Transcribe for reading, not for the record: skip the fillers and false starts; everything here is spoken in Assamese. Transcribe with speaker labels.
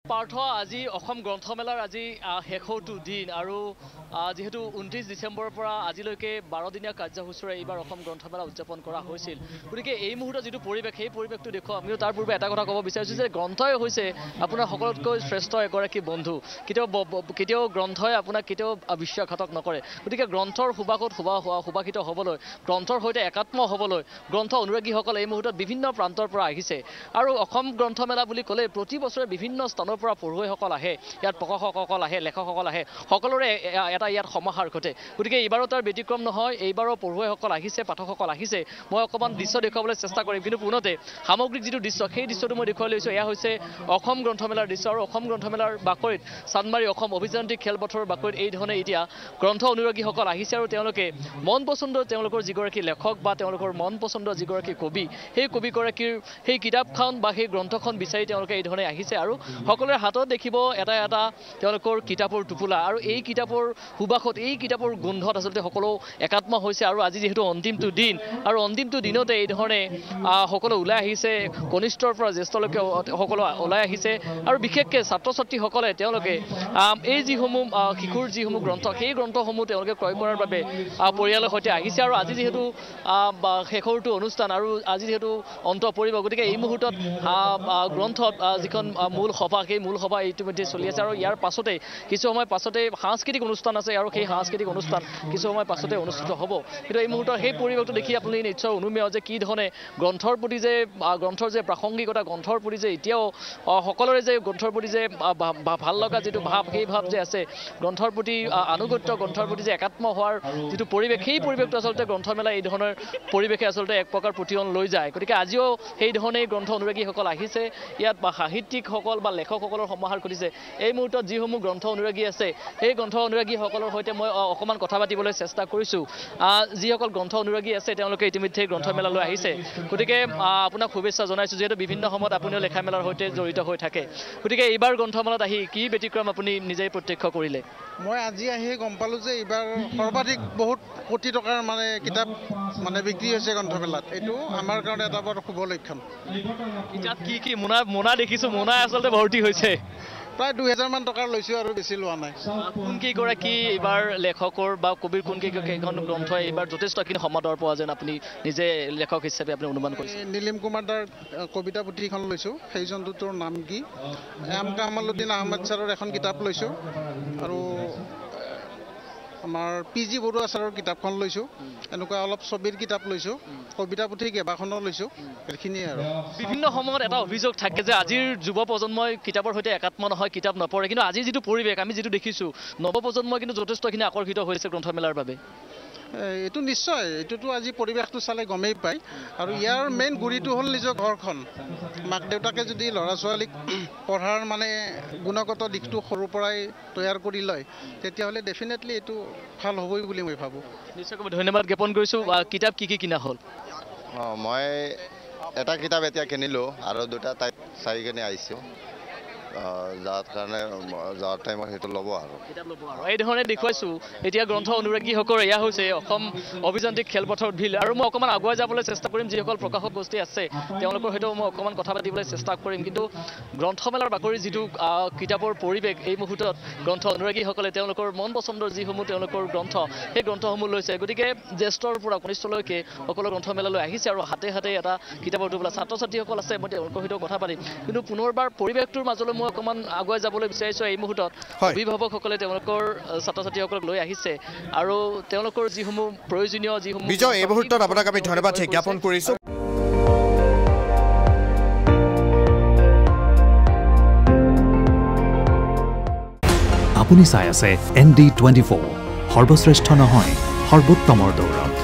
Speaker 1: পাৰ্থ আজি অসম গ্ৰন্থমেলাৰ আজি শেষৰটো দিন আৰু যেহেতু 29 ডিসেম্বৰৰ পৰা আজিলৈকে 12 দিনীয়া কাৰ্যসূচীৰে এইবাৰ অসম গ্ৰন্থমেলা উদযাপন কৰা হৈছিল গতিকে এই মুহূৰ্তত যেটো পৰিবেশ সেই পৰিবেশটো দেখো আমিও তাৰ পূৰ্বে এটা কথা ক'ব বিচাৰিছো যে গ্ৰন্থই হৈছে আপোনাৰ সকলোতকৈ শ্ৰেষ্ঠ এগৰাকী বন্ধু কেতিয়াও গ্ৰন্থই আপোনাক কেতিয়াও বিশ্বাসঘাতক নকৰে গতিকে গ্ৰন্থৰ সুবাসত সুবাসিত হ'বলৈ গ্ৰন্থৰ সৈতে একাত্ম হ'বলৈ গ্ৰন্থ অনুৰাগীসকল এই মুহূৰ্তত বিভিন্ন প্ৰান্তৰ পৰা আহিছে আৰু অসম গ্ৰন্থমেলা বুলি ক'লে প্ৰতি বছৰে বিভিন্ন স্থানৰ পৰা পঢ়ুৱৈসকল আহে ইয়াত প্ৰকাশকসকল আহে লেখকসকল আহে সকলোৰে এটা ইয়াত সমাহাৰ ঘটে গতিকে এইবাৰো তাৰ ব্যতিক্ৰম নহয় এইবাৰো পঢ়ুৱৈসকল আহিছে পাঠকসকল আহিছে মই অকমান দৃশ্য দেখুৱাবলৈ চেষ্টা কৰিম কিন্তু পুনতে সামগ্ৰিক যেটো দৃশ্য সেই দৃশ্যটো মই দেখুৱাই লৈছো এয়া হৈছে অসম গ্ৰন্থমেলাৰ দৃশ্য আৰু অসম গ্ৰন্থমেলাৰ বাকৰিত চানমাৰী অসম অভিযান্ত্ৰিক খেলপথাৰৰ বাকৰিত এই ধৰণে এতিয়া গ্ৰন্থ অনুৰাগীসকল আহিছে আৰু তেওঁলোকে মন পছন্দৰ তেওঁলোকৰ যিগৰাকী লেখক বা তেওঁলোকৰ মন পছন্দৰ যিগৰাকী কবি সেই কবিগৰাকীৰ সেই কিতাপখন বা সেই গ্ৰন্থখন বিচাৰি তেওঁলোকে এই ধৰণে আহিছে আৰু সকলোৰে হাতত দেখিব এটা এটা তেওঁলোকৰ কিতাপৰ টুপুলা আৰু এই কিতাপৰ সুবাসত এই কিতাপৰ গোন্ধত আচলতে সকলো একাত্ম হৈছে আৰু আজি যেহেতু অন্তিমটো দিন আৰু অন্তিমটো দিনতে এই ধৰণে সকলো ওলাই আহিছে কনিষ্ঠৰ পৰা জ্যেষ্ঠলৈকে সকলো ওলাই আহিছে আৰু বিশেষকৈ ছাত্ৰ ছাত্ৰীসকলে তেওঁলোকে এই যিসমূহ শিশুৰ যিসমূহ গ্ৰন্থ সেই গ্ৰন্থসমূহ তেওঁলোকে ক্ৰয় কৰাৰ বাবে পৰিয়ালৰ সৈতে আহিছে আৰু আজি যেহেতু শেষৰটো অনুষ্ঠান আৰু আজি যেহেতু অন্ত পৰিব গতিকে এই মুহূৰ্তত গ্ৰন্থত যিখন মূল সভা সেই মূল সভা ইতিমধ্যে চলি আছে আৰু ইয়াৰ পাছতে কিছু সময় পাছতে সাংস্কৃতিক অনুষ্ঠান আছে আৰু সেই সাংস্কৃতিক অনুষ্ঠান কিছু সময় পাছতে অনুষ্ঠিত হ'ব কিন্তু এই মুহূৰ্তত সেই পৰিৱেশটো দেখি আপুনি নিশ্চয় অনুমেয় যে কি ধৰণে গ্ৰন্থৰ প্ৰতি যে গ্ৰন্থৰ যে প্ৰাসংগিকতা গ্ৰন্থৰ প্ৰতি যে এতিয়াও সকলোৰে যে গ্ৰন্থৰ প্ৰতি যে ভাল লগা যিটো ভাৱ সেই ভাৱ যে আছে গ্ৰন্থৰ প্ৰতি আনুগত্য গ্ৰন্থৰ প্ৰতি যে একাত্ম হোৱাৰ যিটো পৰিৱেশ সেই পৰিৱেশটো আচলতে গ্ৰন্থমেলা এই ধৰণৰ পৰিৱেশে আচলতে এক প্ৰকাৰ প্ৰতিয়ন লৈ যায় গতিকে আজিও সেই ধৰণে গ্ৰন্থ অনুৰাগীসকল আহিছে ইয়াত সাহিত্যিকসকল বা লেখকসকলৰ সমাহাৰ ঘটিছে এই মুহূৰ্তত যিসমূহ গ্ৰন্থ অনুৰাগী আছে সেই গ্ৰন্থ অনুৰাগীসকলৰ সৈতে মই অকণমান কথা পাতিবলৈ চেষ্টা কৰিছোঁ যিসকল গ্ৰন্থ অনুৰাগী আছে তেওঁলোকে ইতিমধ্যে গ্ৰন্থমেলালৈ আহিছে গতিকে আপোনাক শুভেচ্ছা জনাইছোঁ যিহেতু বিভিন্ন সময়ত আপুনিও লেখা মেলাৰ সৈতে জড়িত হৈ থাকে গতিকে এইবাৰ গ্ৰন্থমেলাত আহি কি ব্যতিক্ৰম আপুনি নিজেই প্ৰত্যক্ষ কৰিলে
Speaker 2: মই আজি আহি গম পালোঁ যে এইবাৰ সৰ্বাধিক বহুত কোটি টকাৰ মানে কিতাপ মানে বিক্ৰী হৈছে গ্ৰন্থমেলাত এইটো আমাৰ কাৰণে এটা বৰ শুভ লক্ষণ
Speaker 1: কিতাপ কি মোনা দেখিছোঁ মোনাই আচলতে ভৰ্তি হৈছে
Speaker 2: প্ৰায় 2000 মান টকাৰ লৈছোঁ আৰু বেছি লোৱা নাই
Speaker 1: কোন কেইগৰাকী এইবাৰ লেখকৰ বা কবিৰ কোন কেইখন গ্ৰন্থ এইবাৰ যথেষ্টখিনি সমাদৰ পোৱা যেন আপুনি নিজে লেখক হিচাপে আপুনি অনুমান কৰিছে
Speaker 2: নীলিম কুমাৰ দাৰ কবিতা পুথিখন লৈছোঁ সেইজনটোৰ নাম কি কামালুদ্দিন আহমেদ ছাৰৰ এখন কিতাপ লৈছোঁ আৰু আমাৰ PG বৰুৱা ছাৰৰ কিতাপখন লৈছোঁ এনেকুৱা অলপ ছবিৰ কিতাপ লৈছোঁ কবিতা পুথি কেইবাখনো লৈছোঁ এইখিনিয়ে আৰু
Speaker 1: বিভিন্ন সময়ত এটা অভিযোগ থাকে যে আজিৰ যুৱ প্ৰজন্মই কিতাপৰ সৈতে একাত্ম নহয় কিতাপ নপঢ়ে কিন্তু আজি যিটো পৰিৱেশ আমি যিটো দেখিছোঁ নৱপ্ৰজন্মই কিন্তু যথেষ্টখিনি আকৰ্ষিত হৈছে গ্ৰন্থমেলাৰ বাবে
Speaker 2: এইটো নিশ্চয় এইটোতো আজি পৰিৱেশটো চালে গমেই পায় আৰু ইয়াৰ মেইন গুৰিটো হ'ল নিজৰ ঘৰখন মাক দেউতাকে যদি ল'ৰা ছোৱালীক পঢ়াৰ মানে গুণগত দিশটো সৰুৰ পৰাই তৈয়াৰ কৰি লয় তেতিয়াহ'লে ডেফিনেটলি এইটো ভাল হ'বই বুলি মই ভাবোঁ
Speaker 1: নিশ্চয়কৈ ধন্যবাদ জ্ঞাপন কৰিছোঁ কিতাপ কি কিনা হ'ল
Speaker 3: মই এটা কিতাপ এতিয়া কিনিলোঁ আৰু দুটা তাইক চাই কিনে আহিছোঁ যাৰ কাৰণে যোৱাৰ টাইমত সেইটো ল'ব আৰু
Speaker 1: এই ধৰণে দেখুৱাইছোঁ এতিয়া গ্ৰন্থ অনুৰাগীসকলৰ এয়া হৈছে অসম অভিযান্ত্ৰিক খেলপথাৰ ভিল আৰু মই অকণমান আগুৱাই যাবলৈ চেষ্টা কৰিম যিসকল প্ৰকাশক গোষ্ঠী আছে তেওঁলোকৰ সৈতেও মই অকণমান কথা পাতিবলৈ চেষ্টা কৰিম কিন্তু গ্ৰন্থমেলাৰ বাকৰিৰ যিটো কিতাপৰ পৰিৱেশ এই মুহূৰ্তত গ্ৰন্থ অনুৰাগীসকলে তেওঁলোকৰ মন পচন্দৰ যিসমূহ তেওঁলোকৰ গ্ৰন্থ সেই গ্ৰন্থসমূহ লৈছে গতিকে জ্যেষ্ঠৰ পৰা কনিষ্ঠলৈকে সকলো গ্ৰন্থমেলালৈ আহিছে আৰু হাতে হাতে এটা কিতাপৰ টুকুৰা ছাত্ৰ ছাত্ৰীসকল আছে মই তেওঁলোকৰ সৈতেও কথা পাতিম কিন্তু পুনৰবাৰ পৰিৱেশটোৰ মাজলৈ মই অকণমান আগুৱাই যাবলৈ বিচাৰিছোঁ এই মুহূৰ্তত অভিভাৱকসকলে তেওঁলোকৰ ছাত্ৰ ছাত্ৰীসকলক লৈ আহিছে আৰু তেওঁলোকৰ যিসমূহ প্ৰয়োজনীয় যিসমূহ
Speaker 4: বিজয় এই মুহূৰ্তত আপোনাক আমি ধন্যবাদ জ্ঞাপন কৰিছোঁ
Speaker 5: আপুনি চাই আছে ND24 সৰ্বশ্ৰেষ্ঠ নহয় সৰ্বোত্তমৰ দৌৰ